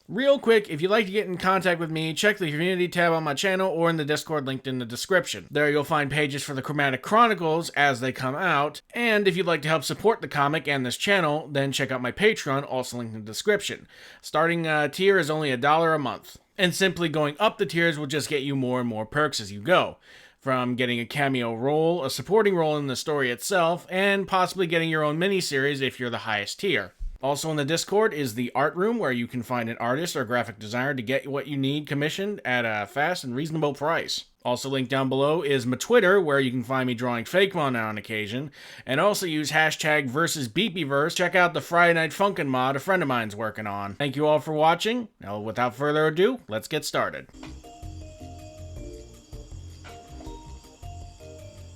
Real quick, if you'd like to get in contact with me, check the community tab on my channel or in the Discord linked in the description. There you'll find pages for the Chromatic Chronicles as they come out, and if you'd like to help support the comic and this channel, then check out my Patreon, also linked in the description. Starting tier is only $1 a month, and simply going up the tiers will just get you more and more perks as you go. From getting a cameo role, a supporting role in the story itself, and possibly getting your own miniseries if you're the highest tier. Also in the Discord is the art room where you can find an artist or graphic designer to get what you need commissioned at a fast and reasonable price. Also linked down below is my Twitter where you can find me drawing Fakemon on occasion, and also use hashtag #VersusBeepyverse. Check out the Friday Night Funkin' mod a friend of mine's working on. Thank you all for watching. Now without further ado, let's get started.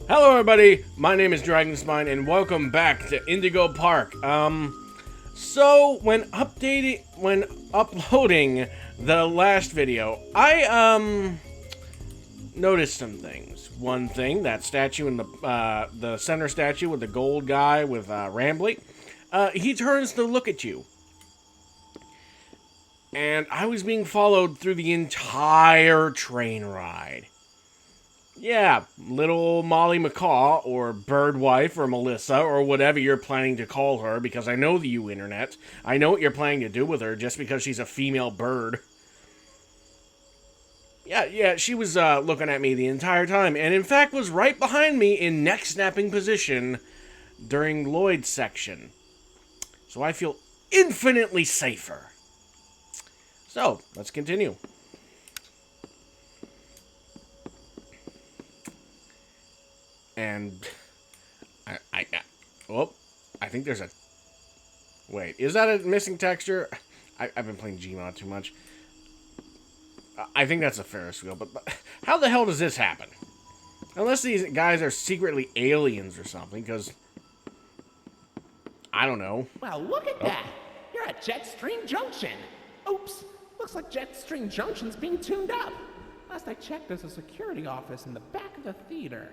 Hello everybody, my name is Dragonspine and welcome back to Indigo Park. So, when uploading the last video, I, noticed some things. One thing, that statue in the center statue with the gold guy with, Rambley, he turns to look at you. And I was being followed through the entire train ride. Yeah, little Molly McCaw, or Birdwife, or Melissa, or whatever you're planning to call her, because I know you, Internet. I know what you're planning to do with her, just because she's a female bird. Yeah, she was looking at me the entire time, and in fact was right behind me in neck-snapping position during Lloyd's section. So I feel infinitely safer. So, let's continue. And I think there's a... Wait, is that a missing texture? I've been playing Gmod too much. I think that's a Ferris wheel, but how the hell does this happen? Unless these guys are secretly aliens or something, because... I don't know. Well, look at that! You're at Jetstream Junction! Oops! Looks like Jetstream Junction's being tuned up! Last I checked, there's a security office in the back of the theater.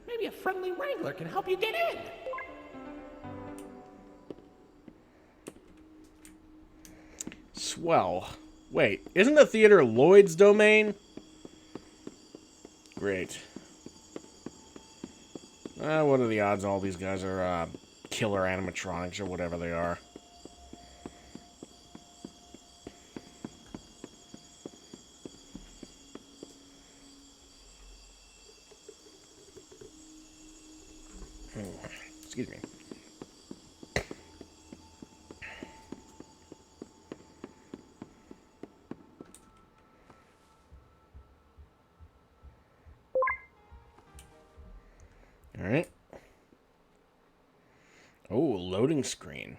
Maybe a friendly wrangler can help you get in! Swell. Wait, isn't the theater Lloyd's domain? Great. What are the odds all these guys are, killer animatronics or whatever they are? Excuse me. All right. Oh, loading screen.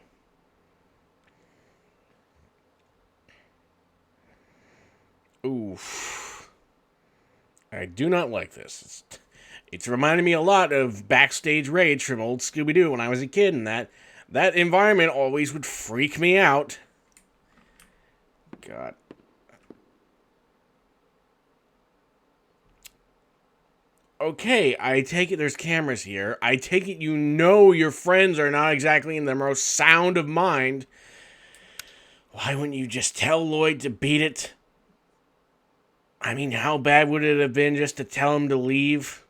Oof. I do not like this. It's reminding me a lot of Backstage Rage from old Scooby-Doo when I was a kid, and that environment always would freak me out. God. Okay, I take it there's cameras here. I take it you know your friends are not exactly in the most sound of mind. Why wouldn't you just tell Lloyd to beat it? I mean, how bad would it have been just to tell him to leave?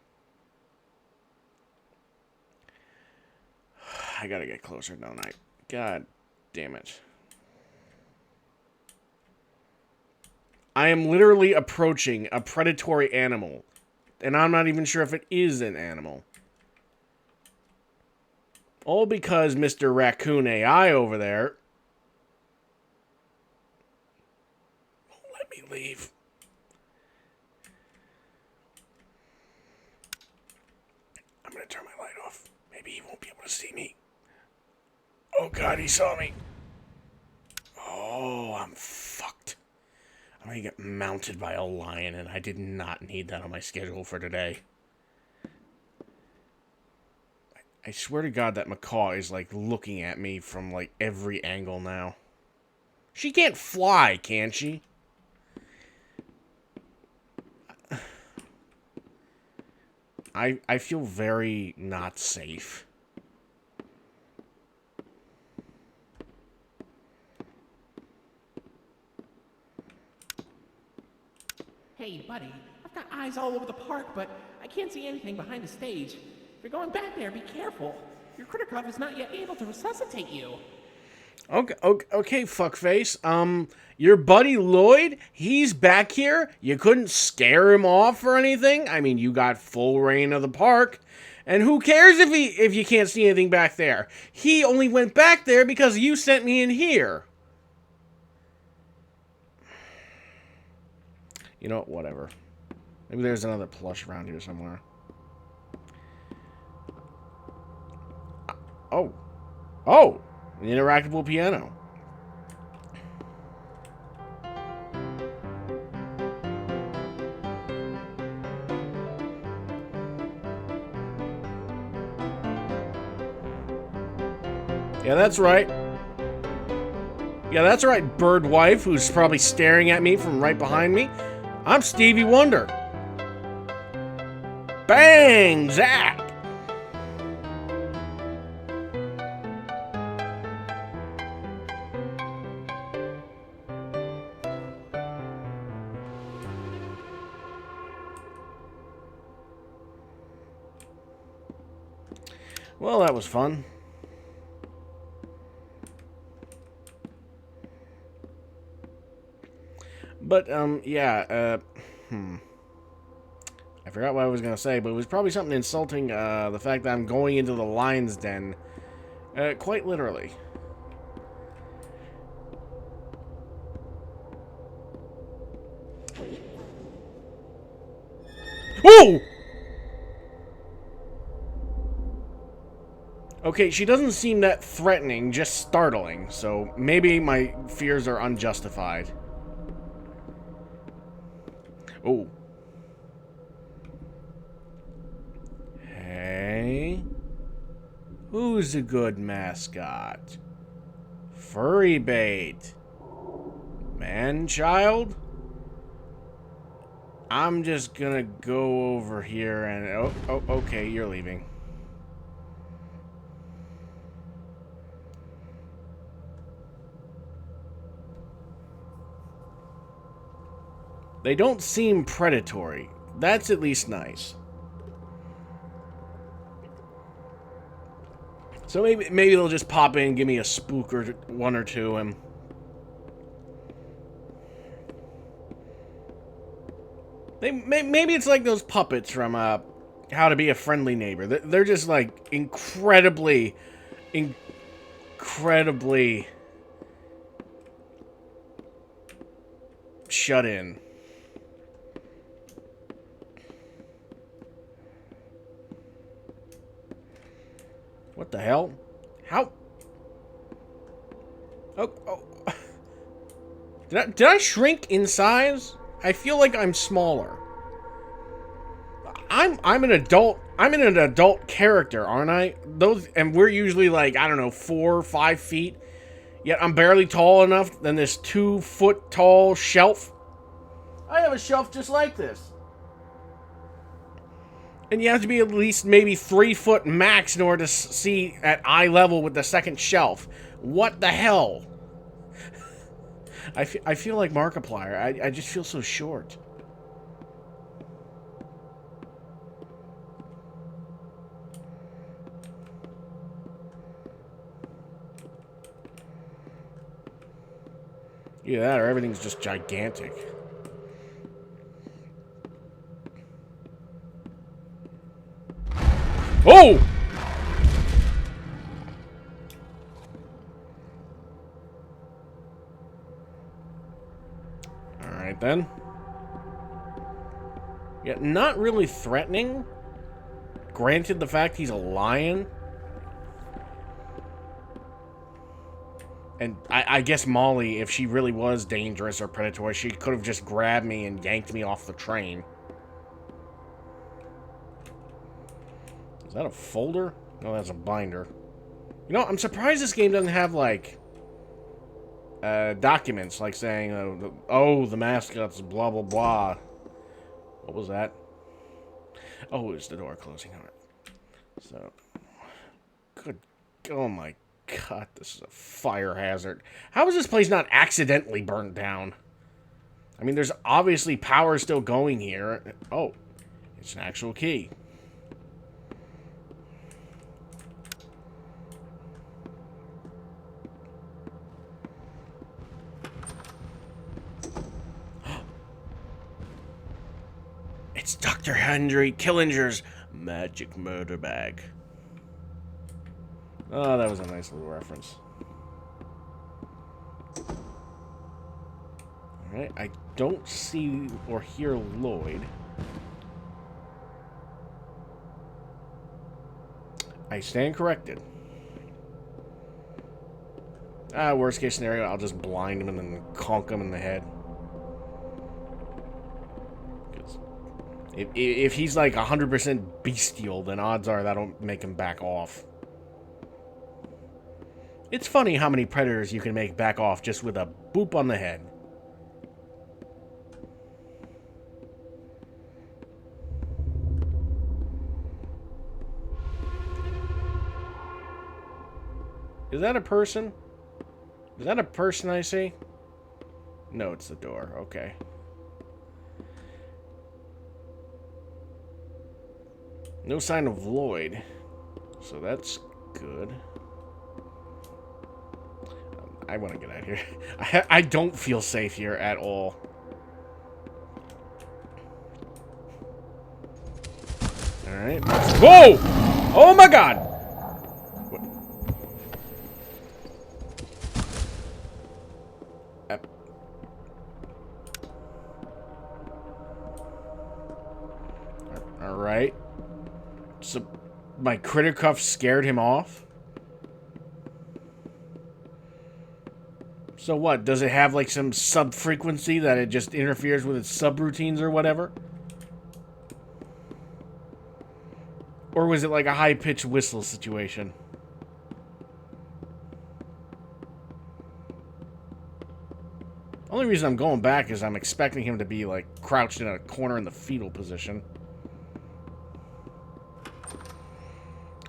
I gotta get closer, don't I? God damn it. I am literally approaching a predatory animal. And I'm not even sure if it is an animal. All because Mr. Raccoon AI over there won't let me leave. I'm gonna turn my light off. Maybe he won't be able to see me. Oh God, he saw me. Oh, I'm fucked. I'm gonna get mounted by a lion, and I did not need that on my schedule for today. I swear to God that macaw is, like, looking at me from, like, every angle now. She can't fly, can she? I feel very not safe. Hey, buddy, I've got eyes all over the park, but I can't see anything behind the stage. If you're going back there, be careful. Your critter cuff is not yet able to resuscitate you. Okay, fuckface. Your buddy Lloyd, he's back here? You couldn't scare him off or anything? I mean, you got full reign of the park. And who cares if you can't see anything back there? He only went back there because you sent me in here. You know, whatever. Maybe there's another plush around here somewhere. Oh. Oh! An interactable piano. Yeah, that's right. Yeah, that's right, bird wife, who's probably staring at me from right behind me. I'm Stevie Wonder. Bang! Zap! Well, that was fun. But, yeah, I forgot what I was going to say, but it was probably something insulting, the fact that I'm going into the lion's den, quite literally. Whoa! Okay, she doesn't seem that threatening, just startling, so maybe my fears are unjustified. Oh. Hey. Who's a good mascot? Furry bait. Man-child? I'm just gonna go over here and... Oh, okay, you're leaving. They don't seem predatory. That's at least nice. So maybe they'll just pop in and give me a spook or one or two and... Maybe it's like those puppets from How to Be a Friendly Neighbor. They're just like incredibly shut in. What the hell? How? Oh. Did I shrink in size? I feel like I'm smaller. I'm an adult. I'm an adult character, aren't I? And we're usually like, I don't know, 4 or 5 feet. Yet I'm barely tall enough than this 2-foot tall shelf. I have a shelf just like this. And you have to be at least maybe 3 foot max in order to see at eye level with the second shelf. What the hell? I feel like Markiplier. I just feel so short. Either that or everything's just gigantic. Oh! Alright then. Yeah, not really threatening. Granted the fact he's a lion. And I guess Molly, if she really was dangerous or predatory, she could have just grabbed me and yanked me off the train. Is that a folder? No, that's a binder. You know, I'm surprised this game doesn't have, like, documents, like saying, oh, the mascot's blah, blah, blah. What was that? Oh, it's the door closing on it. So, good, oh my God, this is a fire hazard. How is this place not accidentally burnt down? I mean, there's obviously power still going here. Oh, it's an actual key. It's Dr. Henry Killinger's magic murder bag. Oh, that was a nice little reference. Alright, I don't see or hear Lloyd. I stand corrected. Worst case scenario, I'll just blind him and then conk him in the head. If he's like 100% bestial, then odds are that'll make him back off. It's funny how many predators you can make back off just with a boop on the head. Is that a person? Is that a person I see? No, it's the door. Okay. No sign of Lloyd. So that's good. I want to get out of here. I don't feel safe here at all. Alright. Whoa! Oh my god! What? Alright. So, my critter cuff scared him off? So what? Does it have like some sub-frequency that it just interferes with its subroutines or whatever? Or was it like a high-pitched whistle situation? Only reason I'm going back is I'm expecting him to be like crouched in a corner in the fetal position.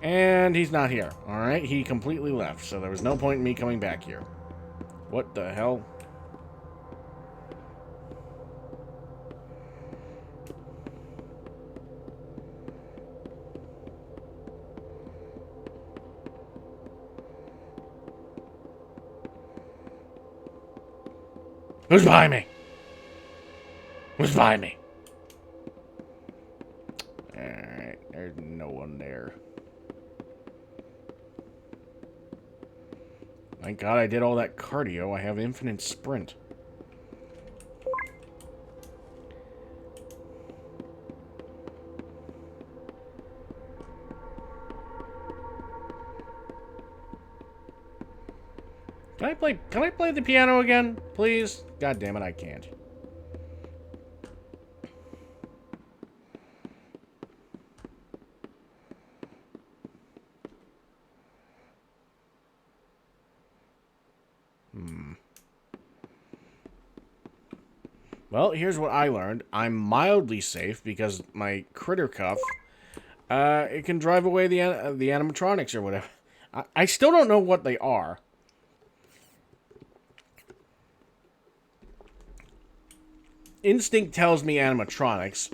And he's not here. Alright, he completely left, so there was no point in me coming back here. What the hell? Who's behind me? Who's behind me? Alright, there's no one there. Thank God I did all that cardio. I have infinite sprint. Can I play the piano again, please? God damn it, I can't. Well, here's what I learned. I'm mildly safe because my critter cuff, it can drive away the animatronics or whatever. I still don't know what they are. Instinct tells me animatronics.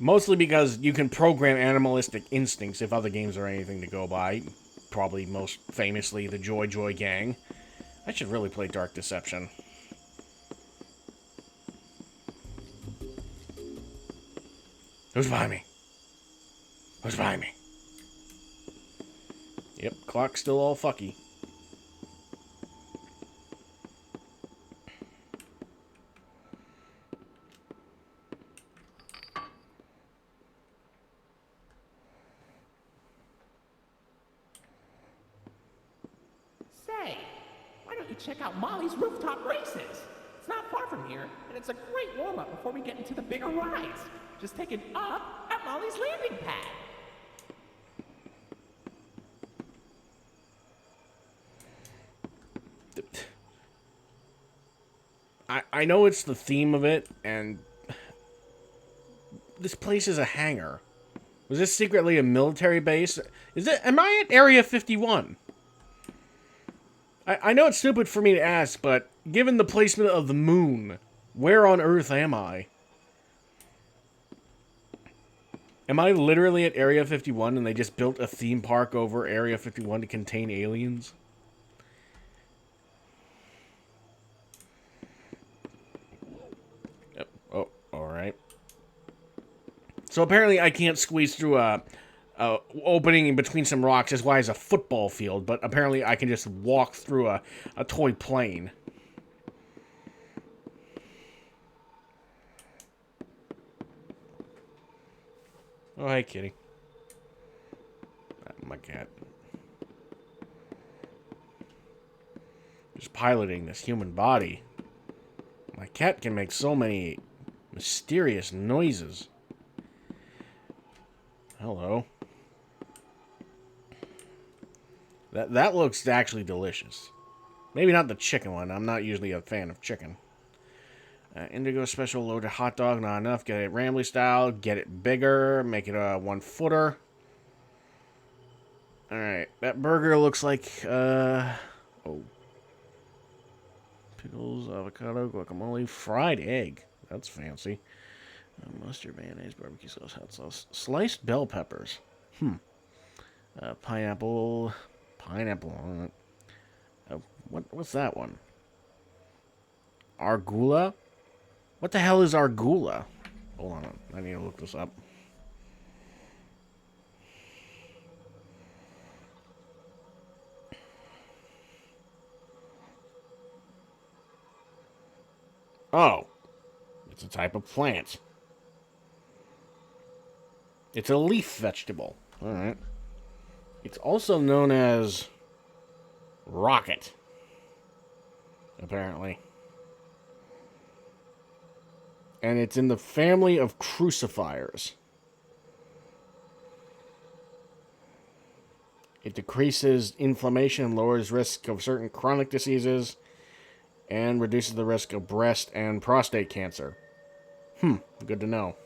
Mostly because you can program animalistic instincts if other games are anything to go by. Probably most famously the Joy Joy Gang. I should really play Dark Deception. Who's behind me? Who's behind me? Yep, clock's still all fucky. Say, why don't you check out Molly's Rooftop Races? It's not far from here, and it's a great warm-up before we get into the bigger rides. Just take it up at Molly's landing pad. I know it's the theme of it, and this place is a hangar. Was this secretly a military base? Am I at Area 51? I know it's stupid for me to ask, but given the placement of the moon, where on Earth am I? Am I literally at Area 51 and they just built a theme park over Area 51 to contain aliens? Oh, alright. So apparently I can't squeeze through a opening in between some rocks as wide as a football field, but apparently I can just walk through a toy plane. Oh, hey, kitty. My cat. Just piloting this human body. My cat can make so many mysterious noises. Hello. That looks actually delicious. Maybe not the chicken one. I'm not usually a fan of chicken. Indigo special loaded hot dog. Not enough. Get it Rambley style. Get it bigger. Make it a 1-footer. Alright. That burger looks like... oh. Pickles, avocado, guacamole, fried egg. That's fancy. Mustard, mayonnaise, barbecue sauce, hot sauce. Sliced bell peppers. Pineapple. Pineapple. What's that one? Arugula? What the hell is arugula? Hold on. I need to look this up. Oh. It's a type of plant. It's a leaf vegetable. Alright. It's also known as rocket. Apparently. And it's in the family of crucifiers. It decreases inflammation, lowers risk of certain chronic diseases, and reduces the risk of breast and prostate cancer. Good to know.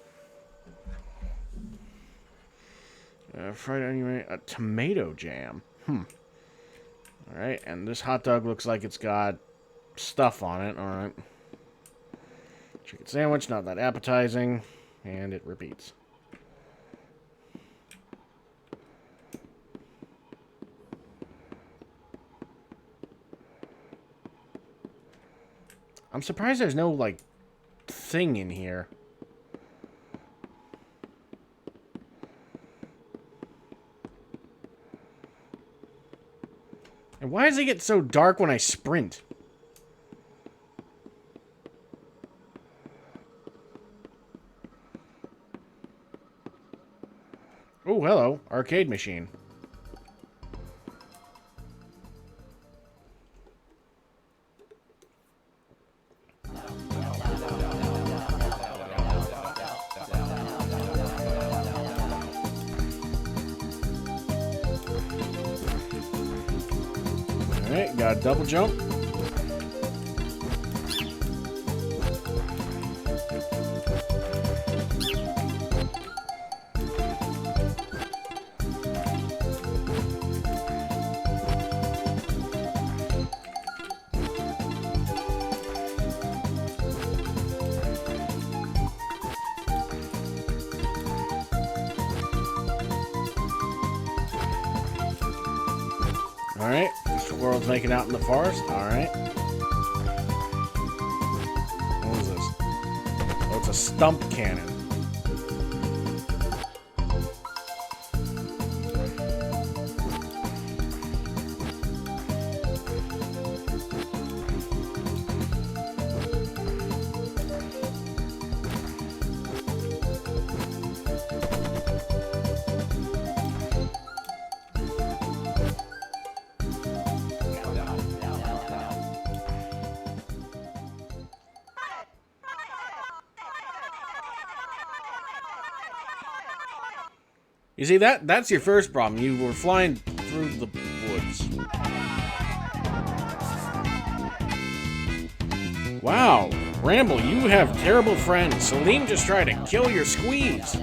Fried onion, a tomato jam. Alright, and this hot dog looks like it's got stuff on it. Alright. Chicken sandwich, not that appetizing. And it repeats. I'm surprised there's no, like, thing in here. And why does it get so dark when I sprint? Oh, hello. Arcade machine. Alright, got a double jump. Alright, squirrel's making out in the forest. Alright. What is this? Oh, it's a stump cannon. You see, that's your first problem. You were flying through the woods. Wow, Ramble, you have terrible friends. Salim just tried to kill your squeeze.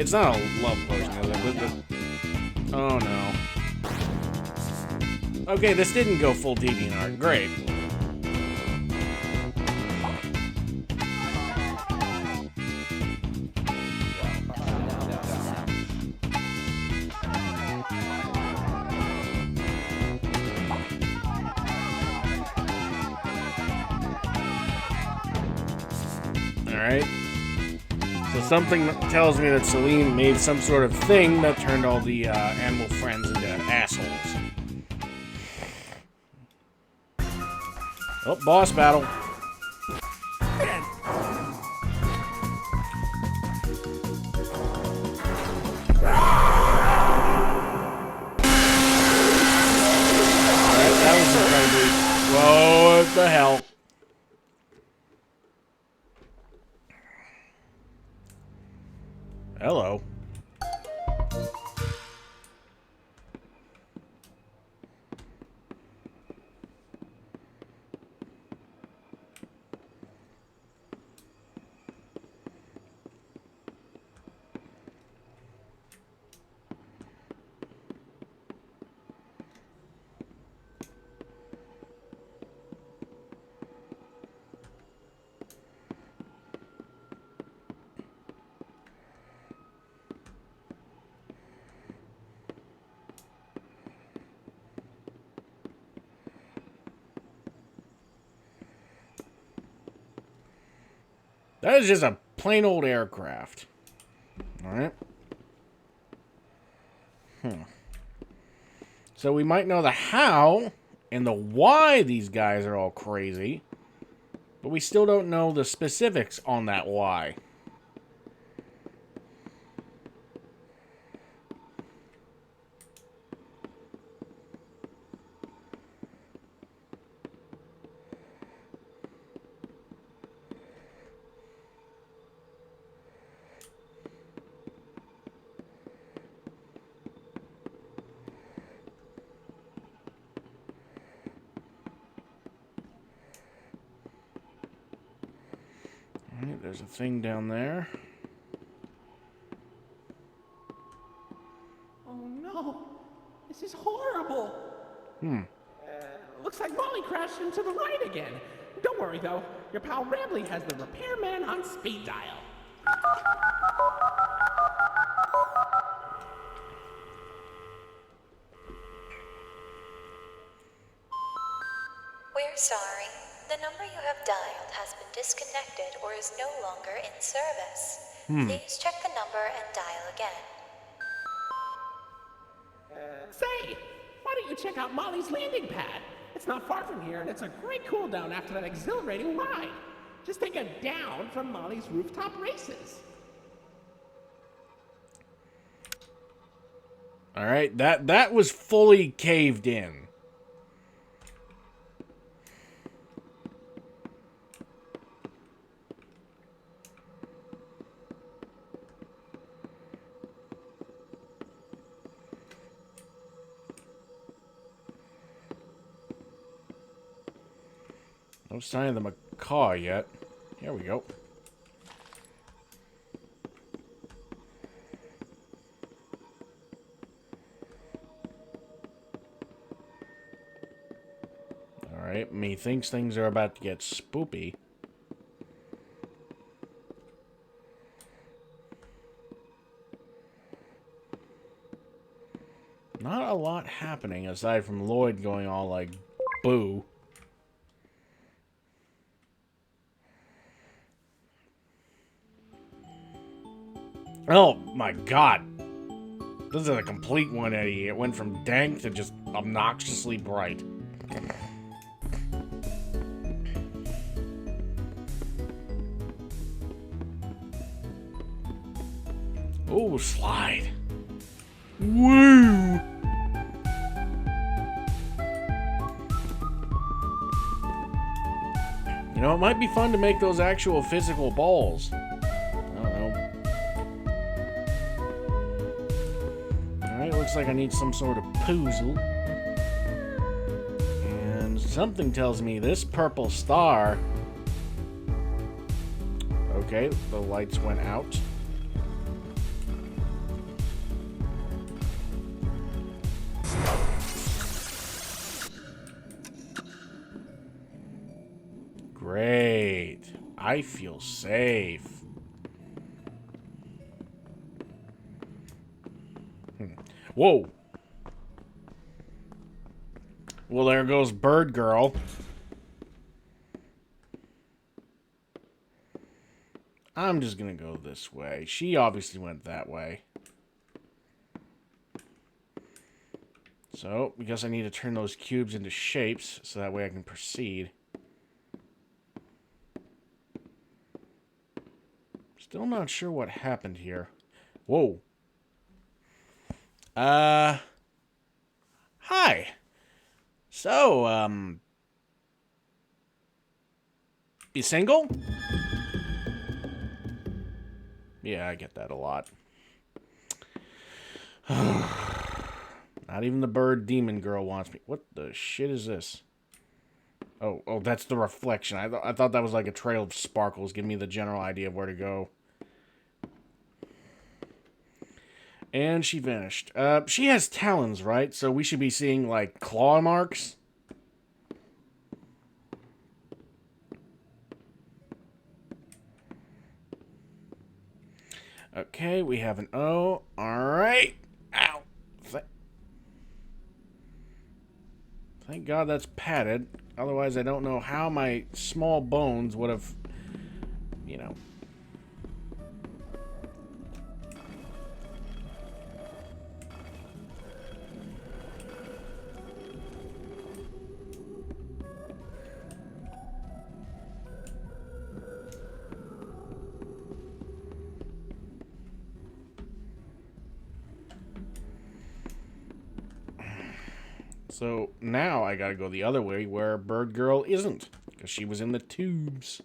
It's not a love potion, is it? Oh no. Okay, this didn't go full DeviantArt. Great. Alright. So something tells me that Celine made some sort of thing that turned all the animal friends into assholes. Oh, boss battle. Alright, that was incredibly... Whoa, what the hell? Hello. That is just a plain old aircraft. Alright. So we might know the how and the why these guys are all crazy, but we still don't know the specifics on that why. Alright, there's a thing down there. Oh no, this is horrible. Looks like Molly crashed into the light again. Don't worry though, your pal Rambley has the repairman on speed dial. We're sorry. The number you have dialed has been disconnected or is no longer in service. Please check the number and dial again. Say, why don't you check out Molly's landing pad? It's not far from here, and it's a great cool down after that exhilarating ride. Just take a down from Molly's rooftop races. Alright, that was fully caved in. No sign of the macaw yet. Here we go. Alright, methinks things are about to get spoopy. Not a lot happening aside from Lloyd going all like, boo. Oh my god. This is a complete 180. It went from dank to just obnoxiously bright. Oh, slide. Woo! You know, it might be fun to make those actual physical balls. Looks like I need some sort of puzzle. And something tells me this purple star... Okay, the lights went out. I feel safe. Whoa. Well, there goes Bird Girl. I'm just gonna go this way. She obviously went that way. So, I guess I need to turn those cubes into shapes so that way I can proceed. Still not sure what happened here. Whoa. Hi. So, you single? Yeah, I get that a lot. Not even the bird demon girl wants me. What the shit is this? Oh, that's the reflection. I thought that was like a trail of sparkles, giving me the general idea of where to go. And she vanished. She has talons, right? So we should be seeing, like, claw marks. Okay, we have an O. Alright. Ow. Thank God that's padded. Otherwise, I don't know how my small bones would have, you know. So now I gotta go the other way where Bird Girl isn't, because she was in the tubes.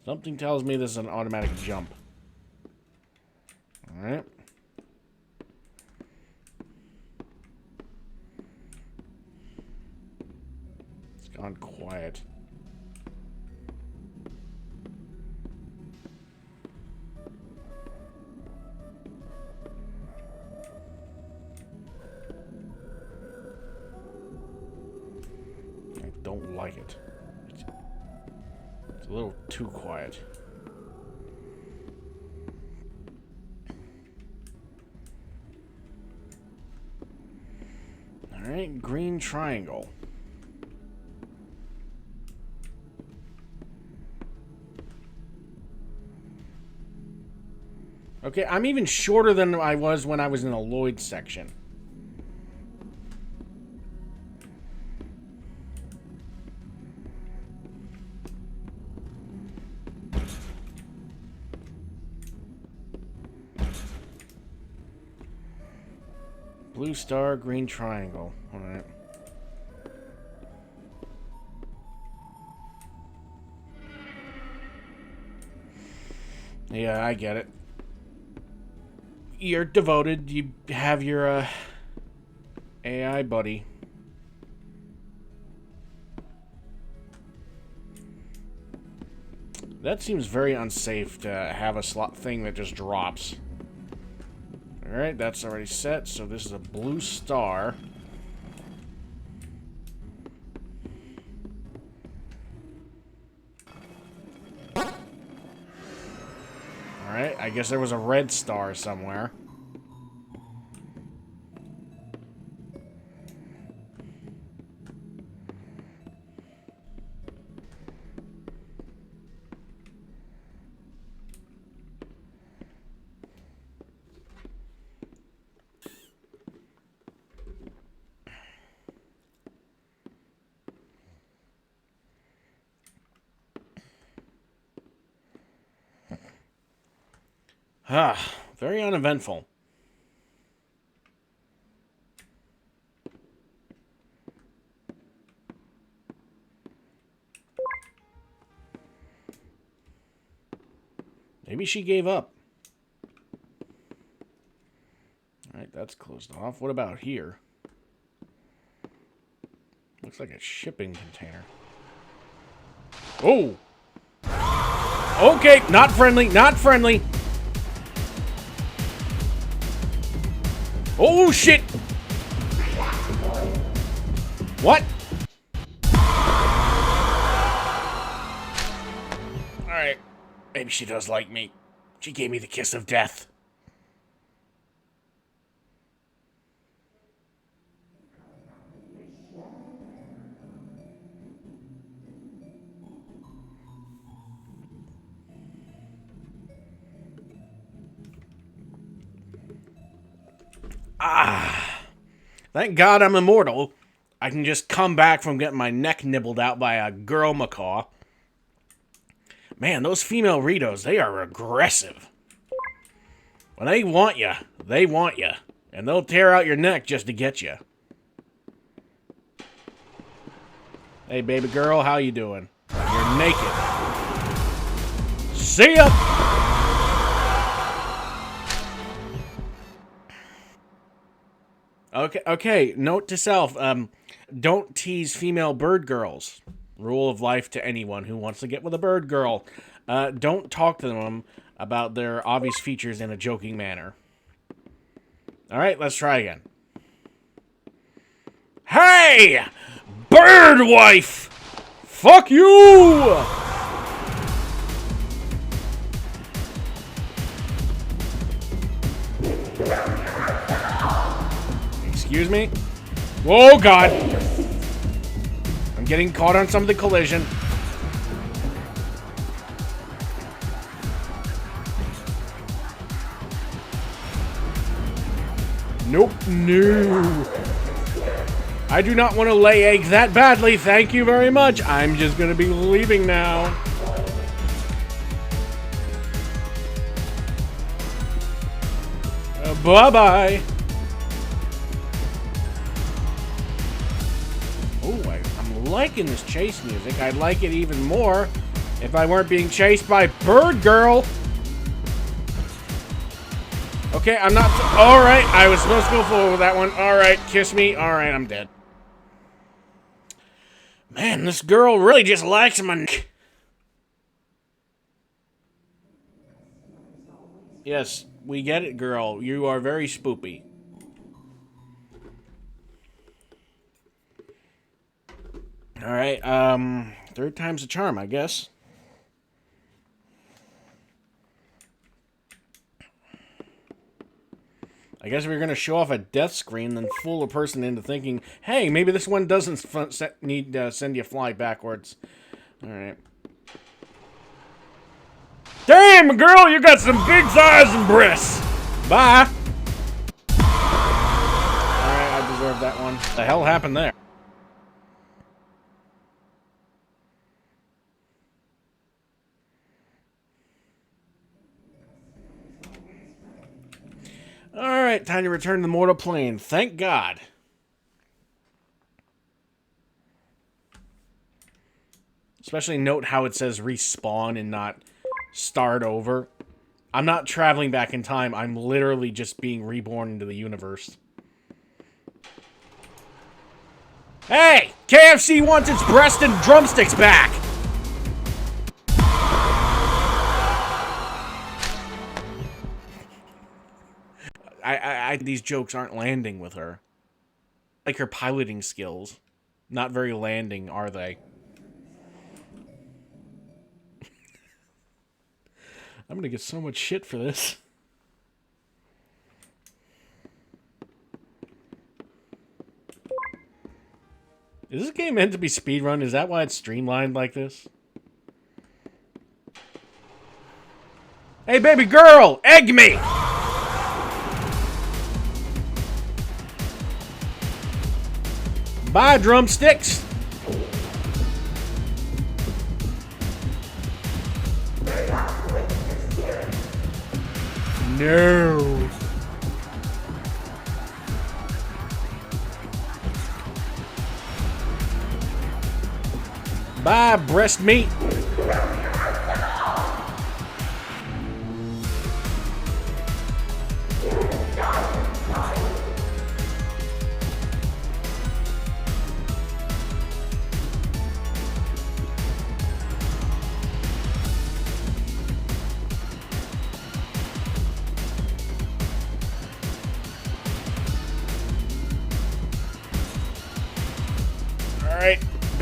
Something tells me this is an automatic jump. Alright. It's gone quiet. Don't like it. It's a little too quiet. Alright, green triangle. Okay, I'm even shorter than I was when I was in the Lloyd section. Blue star, green triangle. Alright. Yeah, I get it. You're devoted. You have your, AI buddy. That seems very unsafe to have a slot thing that just drops. Alright, that's already set, so this is a blue star. Alright, I guess there was a red star somewhere. Ah, very uneventful. Maybe she gave up. Alright, that's closed off. What about here? Looks like a shipping container. Oh! Okay, not friendly, not friendly! Oh, shit! What? Alright. Maybe she does like me. She gave me the kiss of death. Thank God I'm immortal. I can just come back from getting my neck nibbled out by a girl macaw. Man, those female Ritos, they are aggressive. When they want you, they want you. And they'll tear out your neck just to get you. Hey, baby girl, how you doing? You're naked. See ya! Okay, note to self, don't tease female bird girls. Rule of life to anyone who wants to get with a bird girl. Don't talk to them about their obvious features in a joking manner. Alright, let's try again. Hey! Bird wife! Fuck you! Excuse me? Oh, God. I'm getting caught on some of the collision. Nope. No. I do not want to lay eggs that badly. Thank you very much. I'm just going to be leaving now. Bye-bye. I'm liking this chase music. I'd like it even more if I weren't being chased by Bird Girl. Okay, I'm not... Alright, I was supposed to go forward with that one. Alright, kiss me. Alright, I'm dead. Man, this girl really just likes my neck. Yes, we get it, girl. You are very spoopy. Alright, third time's a charm, I guess. I guess we're going to show off a death screen, then fool a person into thinking, hey, maybe this one doesn't need to send you fly backwards. Alright. Damn, girl, you got some big thighs and breasts. Bye. Alright, I deserve that one. What the hell happened there? Alright, time to return to the mortal plane. Thank God. Especially note how it says respawn and not start over. I'm not traveling back in time. I'm literally just being reborn into the universe. Hey! KFC wants its breast and drumsticks back! These jokes aren't landing with her. Like her piloting skills. Not very landing, are they? I'm gonna get so much shit for this. Is this game meant to be speedrun? Is that why it's streamlined like this? Hey, baby girl! Egg me! Bye, drumsticks! No. Bye, breast meat.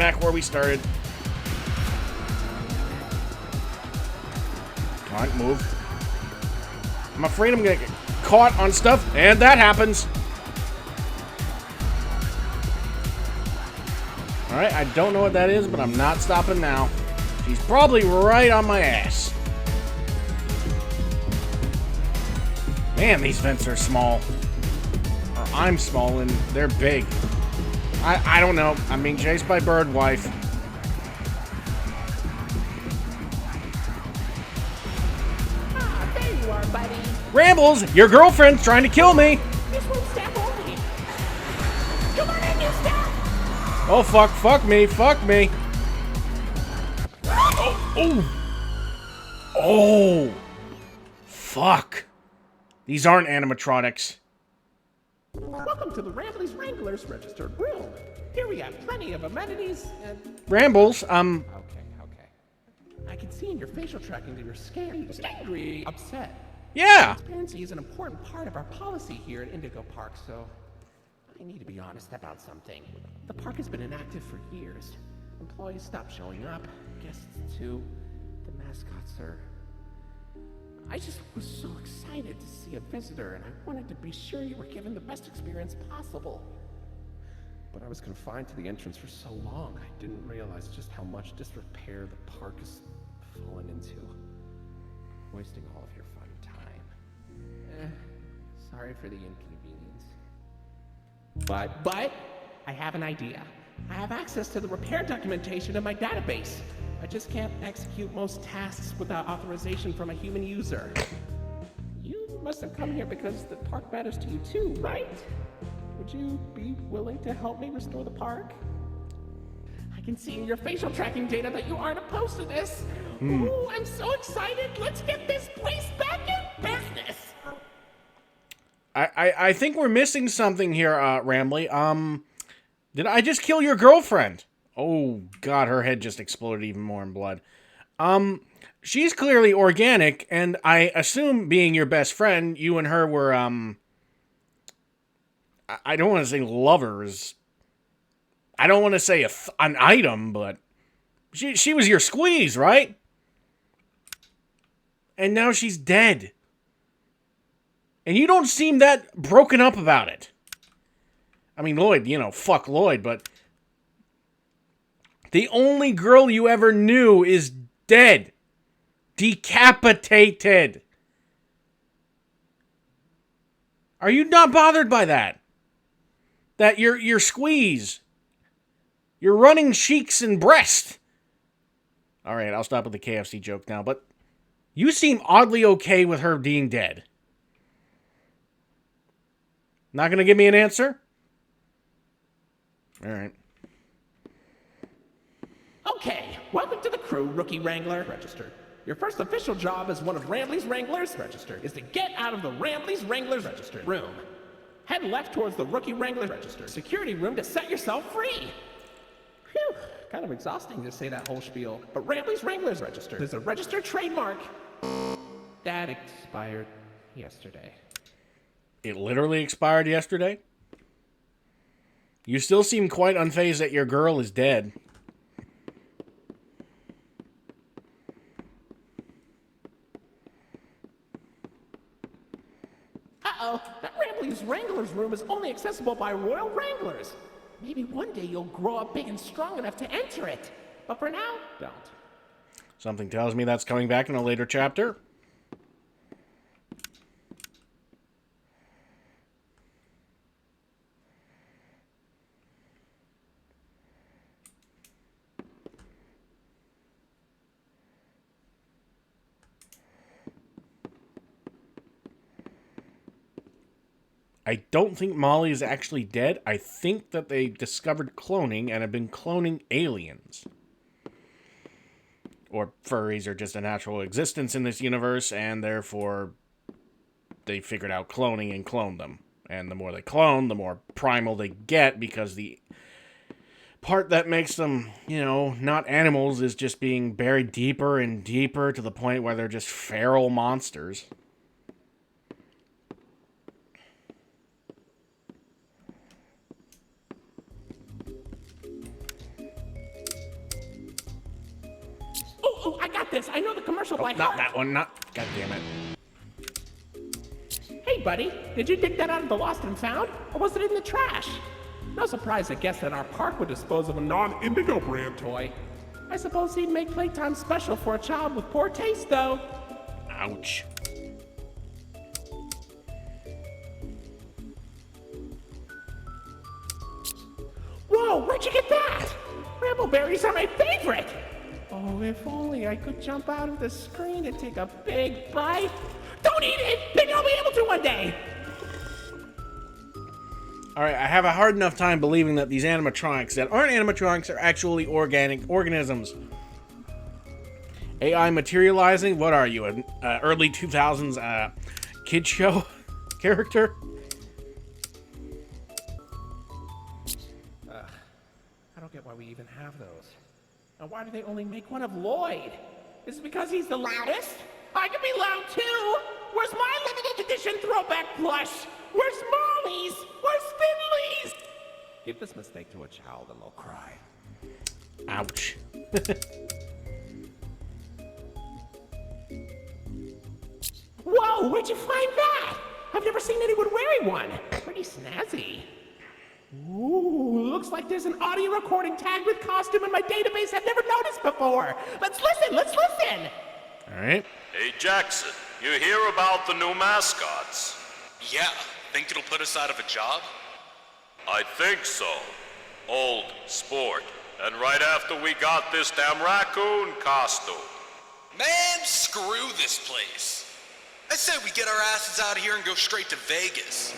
back where we started. Come on, move. I'm afraid I'm gonna get caught on stuff, and that happens. Alright, I don't know what that is, but I'm not stopping now. She's probably right on my ass. Man, these vents are small. Or I'm small and they're big. I don't know. I'm being chased by Bird Wife. Ah, there you are, buddy. Rambles, your girlfriend's trying to kill me. This won't stop only. Come on in, you stop. Oh, fuck me, fuck me. Oh, fuck. These aren't animatronics. Welcome to the Rambley's Wranglers registered room. Here we have plenty of amenities and... Rambles, Okay. I can see in your facial tracking that you're scared, angry, upset. yeah. Transparency is an important part of our policy here at Indigo Park, so I need to be honest about something. The park has been inactive for years. Employees stopped showing up, guests too. The mascots are... I just was so excited to see a visitor, and I wanted to be sure you were given the best experience possible. But I was confined to the entrance for so long, I didn't realize just how much disrepair the park has fallen into. Wasting all of your fun time. Sorry for the inconvenience. But, I have an idea. I have access to the repair documentation in my database. I just can't execute most tasks without authorization from a human user. You must have come here because the park matters to you too, right? Would you be willing to help me restore the park? I can see in your facial tracking data that you aren't opposed to this. Ooh, I'm so excited. Let's get this place back in business. I think we're missing something here, Rambley. Did I just kill your girlfriend? Oh, God, her head just exploded even more in blood. She's clearly organic, and I assume, being your best friend, you and her were, I don't want to say lovers. I don't want to say an item, but she was your squeeze, right? And now she's dead. And you don't seem that broken up about it. I mean, Lloyd, fuck Lloyd, but the only girl you ever knew is dead. Decapitated. Are you not bothered by that? That your squeeze, your running cheeks and breast. All right, I'll stop with the KFC joke now, but you seem oddly okay with her being dead. Not gonna give me an answer? All right. Okay, welcome to the crew, Rookie Wrangler. Register. Your first official job as one of Rambley's Wranglers, register, is to get out of the Rambley's Wranglers registered room. Head left towards the Rookie Wrangler register security room to set yourself free. Phew, kind of exhausting to say that whole spiel, but Rambley's Wranglers register is a registered trademark. That expired yesterday. It literally expired yesterday? You still seem quite unfazed that your girl is dead. Uh-oh, that Rambley's Wranglers room is only accessible by Royal Wranglers. Maybe one day you'll grow up big and strong enough to enter it. But for now, don't. Something tells me that's coming back in a later chapter. I don't think Molly is actually dead. I think that they discovered cloning and have been cloning aliens. Or furries are just a natural existence in this universe, and therefore they figured out cloning and cloned them. And the more they clone, the more primal they get, because the part that makes them, not animals is just being buried deeper and deeper to the point where they're just feral monsters. Oh, I got this. I know the commercial by Not heart. that one. Not. God damn it. Hey, buddy, did you dig that out of the lost and found? Or was it in the trash? No surprise, I guess, that our park would dispose of a non-Indigo brand toy. I suppose he'd make playtime special for a child with poor taste, though. Ouch. Whoa, where'd you get that? Brambleberries are my favorite! Oh, if only I could jump out of the screen and take a big bite. Don't eat it! Maybe I'll be able to one day! Alright, I have a hard enough time believing that these animatronics that aren't animatronics are actually organic organisms. AI materializing? What are you, an early 2000s kid show character? I don't get why we even have those. And why do they only make one of Lloyd? Is it because he's the loudest? I can be loud too! Where's my limited edition throwback plush? Where's Molly's? Where's Finley's? Give this mistake to a child and they'll cry. Ouch. Whoa, where'd you find that? I've never seen anyone wearing one. Pretty snazzy. Ooh, looks like there's an audio recording tagged with costume in my database I've never noticed before. Let's listen! Alright. Hey Jackson, you hear about the new mascots? Yeah, think it'll put us out of a job? I think so. Old sport. And right after we got this damn raccoon costume. Man, screw this place. I say we get our asses out of here and go straight to Vegas.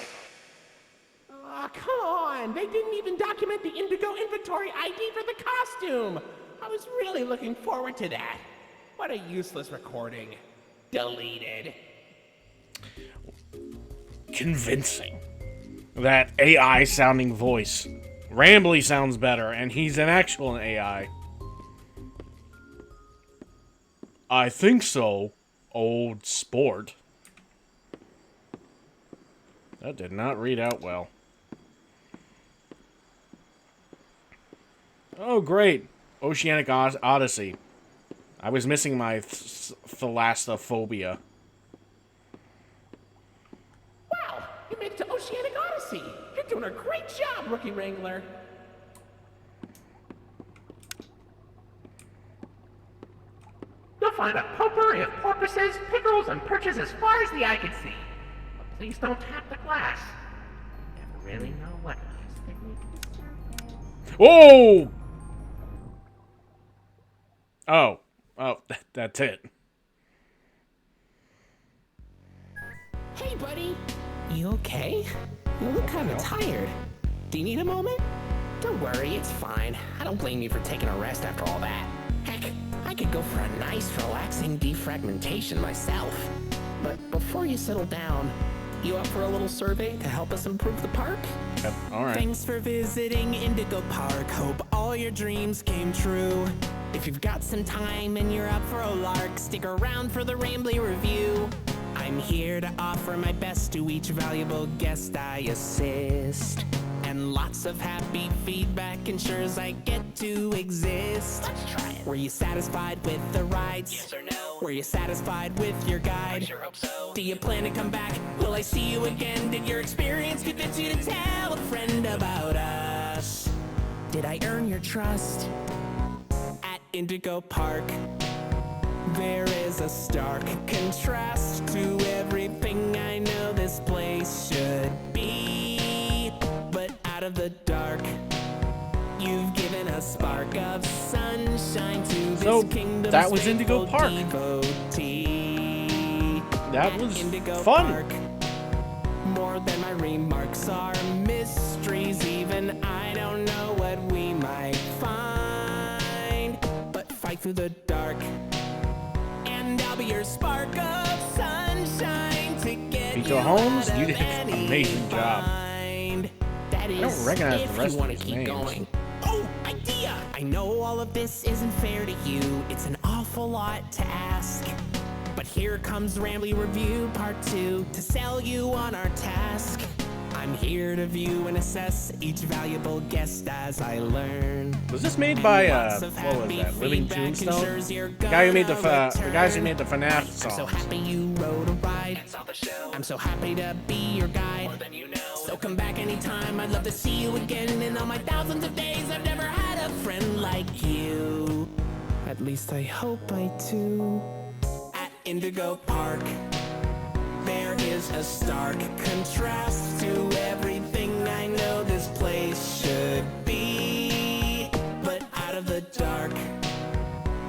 Aw, come on. They didn't even document the Indigo inventory ID for the costume. I was really looking forward to that. What a useless recording. Deleted. Convincing. That AI sounding voice. Rambley sounds better, and he's an actual AI. I think so, old sport. That did not read out well. Oh, great. Oceanic Odyssey. I was missing my thalassophobia. Wow, you made it to Oceanic Odyssey. You're doing a great job, Rookie Wrangler. You'll find a potpourri of porpoises, pickles, and perches as far as the eye can see. But please don't tap the glass. You never really know what Whoa! Oh. Oh, that's it. Hey, buddy. You okay? You look kind of tired. Do you need a moment? Don't worry, it's fine. I don't blame you for taking a rest after all that. Heck, I could go for a nice, relaxing defragmentation myself. But before you settle down, you up for a little survey to help us improve the park? Yep, alright. Thanks for visiting Indigo Park. Hope all your dreams came true. If you've got some time and you're up for a lark, stick around for the Rambley review. I'm here to offer my best to each valuable guest I assist. And lots of happy feedback ensures I get to exist. Let's try it. Were you satisfied with the rides? Yes or no? Were you satisfied with your guide? I sure hope so. Do you plan to come back? Will I see you again? Did your experience convince you to tell a friend about us? Did I earn your trust? At Indigo Park, there is a stark contrast to everything I know this place should be. But out of the dark, you've given a spark of sunshine to this So, kingdom's that was Indigo faithful Park. devotee. That At was Indigo fun. Park, more than my remarks are mysteries. Even I don't know what we might find. But fight through the dark, and I'll be your spark of sunshine to get Vito you Holmes, out you of did an any amazing job. bind. That I don't is, recognize if the rest you of wanna these keep names. going. Oh, idea! I know all of this isn't fair to you. It's an awful lot to ask. But here comes Rambley Review Part 2 to sell you on our task. I'm here to view and assess each valuable guest as I learn. Was this made by what was that? Living Tombstone? The guy who made the guys who made the FNAF I'm so songs. happy you rode a ride. I'm so happy to be your guide. So come back anytime. I'd love to see you again. In all my thousands of days, I've never had a friend like you. At least I hope I do. At Indigo Park, there is a stark contrast to everything I know this place should be. But out of the dark,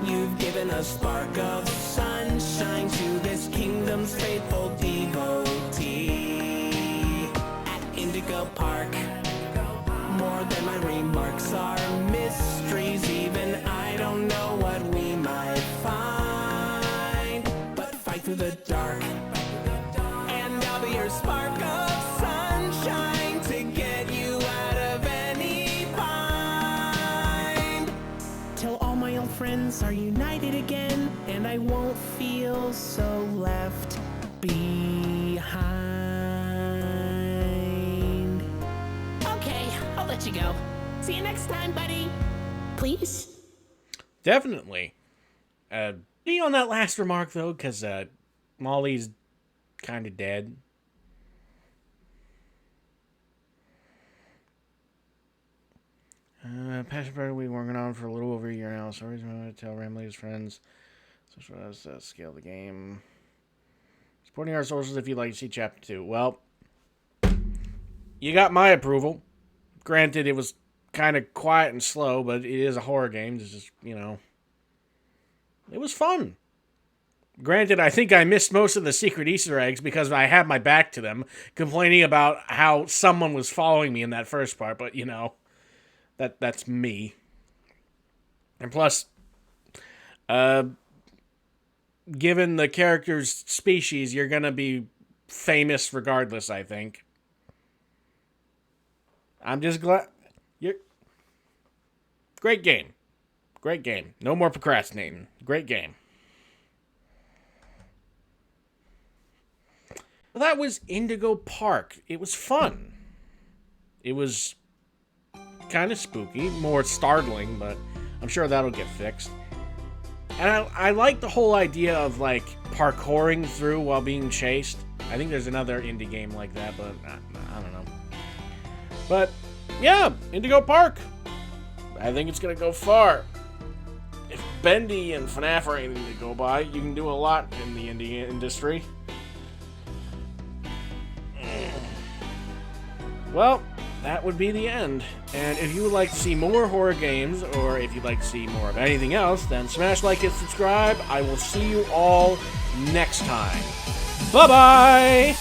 you've given a spark of sunshine to this kingdom's faithful devotee. At Indigo Park, more than my remarks are mysteries. Even I don't know what we might find. But fight through the dark, and I'll be your spark of sunshine to get you out of any bind. Till all my old friends are united again, and I won't feel so left behind. Okay, I'll let you go. See you next time, buddy. Please? Definitely. Be on that last remark though, because Molly's kind of dead. Passion project we've been working on for a little over a year now. So I want to tell Rambley his friends. So let's scale the game. Supporting our sources if you'd like to see Chapter 2. Well, you got my approval. Granted, it was kind of quiet and slow, but it is a horror game. It's just, you know, it was fun. Granted, I think I missed most of the secret Easter eggs because I had my back to them, complaining about how someone was following me in that first part, but, you know, that's me. And plus, given the character's species, you're gonna be famous regardless, I think. I'm just glad... Great game. Great game. No more procrastinating. Great game. Well, that was Indigo Park. It was fun. It was kind of spooky, more startling, but I'm sure that'll get fixed. And I like the whole idea of, like, parkouring through while being chased. I think there's another indie game like that, but I don't know. But, yeah, Indigo Park. I think it's going to go far. If Bendy and FNAF are anything to go by, you can do a lot in the indie industry. Well, that would be the end. And if you would like to see more horror games, or if you'd like to see more of anything else, then smash like and subscribe. I will see you all next time. Bye-bye!